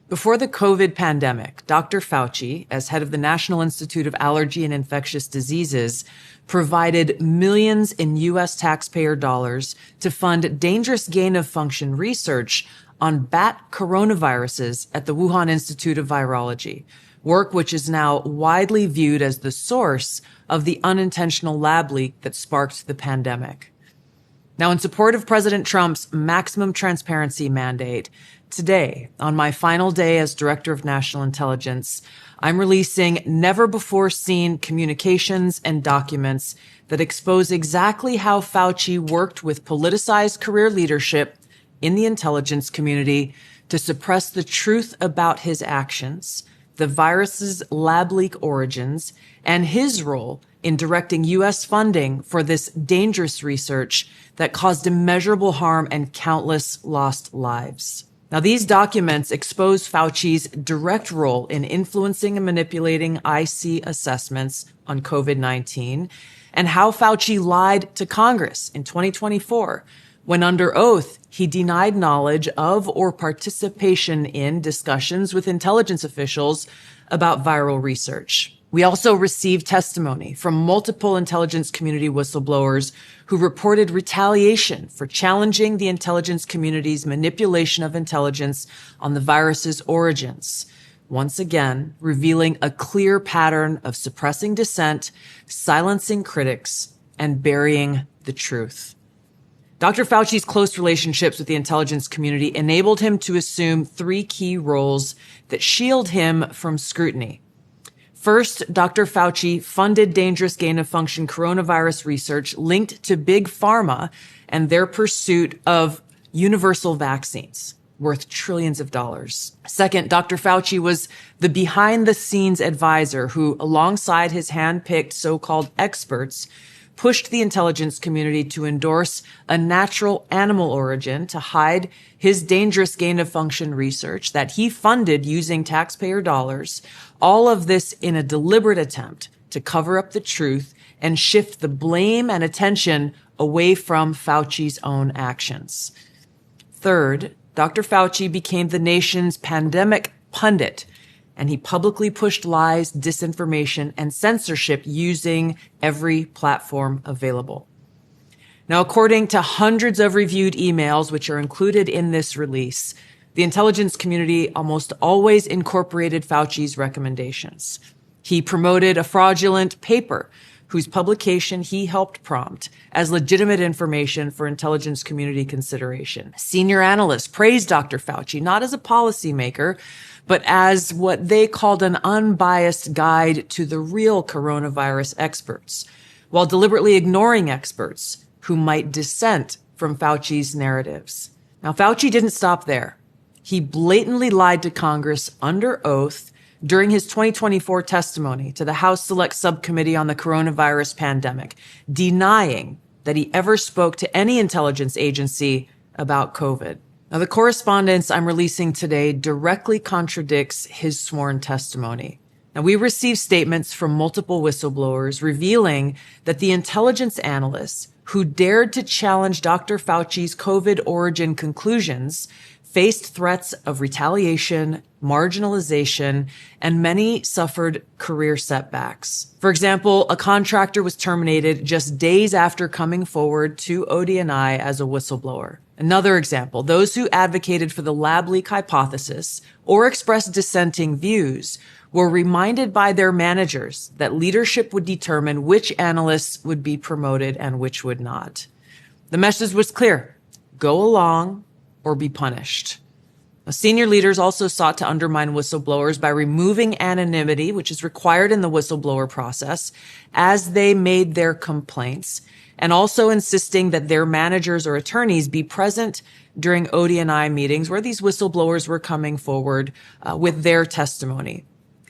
Before the COVID pandemic, Dr. Fauci, as head of the National Institute of Allergy and Infectious Diseases, provided millions in U.S. taxpayer dollars to fund dangerous gain-of-function research on bat coronaviruses at the Wuhan Institute of Virology, work which is now widely viewed as the source of the unintentional lab leak that sparked the pandemic. Now, in support of President Trump's maximum transparency mandate, today, on my final day as Director of National Intelligence, I'm releasing never-before-seen communications and documents that expose exactly how Fauci worked with politicized career leadership in the intelligence community to suppress the truth about his actions, the virus's lab leak origins, and his role in directing U.S. funding for this dangerous research that caused immeasurable harm and countless lost lives. Now, these documents expose Fauci's direct role in influencing and manipulating IC assessments on COVID-19 and how Fauci lied to Congress in 2024 when under oath he denied knowledge of or participation in discussions with intelligence officials about viral research. We also received testimony from multiple intelligence community whistleblowers who reported retaliation for challenging the intelligence community's manipulation of intelligence on the virus's origins, once again revealing a clear pattern of suppressing dissent, silencing critics, and burying the truth. Dr. Fauci's close relationships with the intelligence community enabled him to assume three key roles that shield him from scrutiny. First, Dr. Fauci funded dangerous gain-of-function coronavirus research linked to Big Pharma and their pursuit of universal vaccines worth trillions of dollars. Second, Dr. Fauci was the behind-the-scenes advisor who, alongside his hand-picked so-called experts, pushed the intelligence community to endorse a natural animal origin to hide his dangerous gain-of-function research that he funded using taxpayer dollars, all of this in a deliberate attempt to cover up the truth and shift the blame and attention away from Fauci's own actions. Third, Dr. Fauci became the nation's pandemic pundit, and he publicly pushed lies, disinformation, and censorship using every platform available. Now, according to hundreds of reviewed emails, which are included in this release, the intelligence community almost always incorporated Fauci's recommendations. He promoted a fraudulent paper whose publication he helped prompt as legitimate information for intelligence community consideration. Senior analysts praised Dr. Fauci not as a policymaker, but as what they called an unbiased guide to the real coronavirus experts, while deliberately ignoring experts who might dissent from Fauci's narratives. Now, Fauci didn't stop there. He blatantly lied to Congress under oath during his 2024 testimony to the House Select Subcommittee on the Coronavirus Pandemic, denying that he ever spoke to any intelligence agency about COVID. Now, the correspondence I'm releasing today directly contradicts his sworn testimony. Now, we received statements from multiple whistleblowers revealing that the intelligence analysts who dared to challenge Dr. Fauci's COVID origin conclusions faced threats of retaliation, marginalization, and many suffered career setbacks. For example, a contractor was terminated just days after coming forward to ODNI as a whistleblower. Another example, those who advocated for the lab leak hypothesis or expressed dissenting views were reminded by their managers that leadership would determine which analysts would be promoted and which would not. The message was clear: go along or be punished. Senior leaders also sought to undermine whistleblowers by removing anonymity, which is required in the whistleblower process, as they made their complaints, and also insisting that their managers or attorneys be present during ODNI meetings where these whistleblowers were coming forward with their testimony,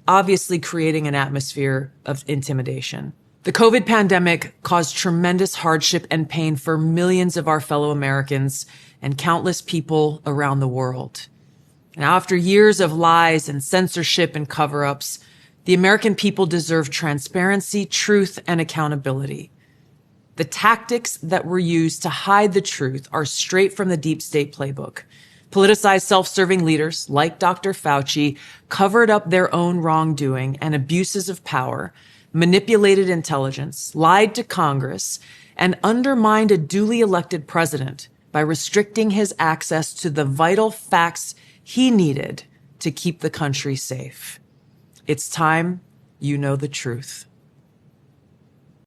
obviously creating an atmosphere of intimidation. The COVID pandemic caused tremendous hardship and pain for millions of our fellow Americans and countless people around the world. Now, after years of lies and censorship and cover-ups, the American people deserve transparency, truth, and accountability. The tactics that were used to hide the truth are straight from the deep state playbook. Politicized self-serving leaders like Dr. Fauci covered up their own wrongdoing and abuses of power, manipulated intelligence, lied to Congress, and undermined a duly elected president by restricting his access to the vital facts he needed to keep the country safe. It's time you know the truth.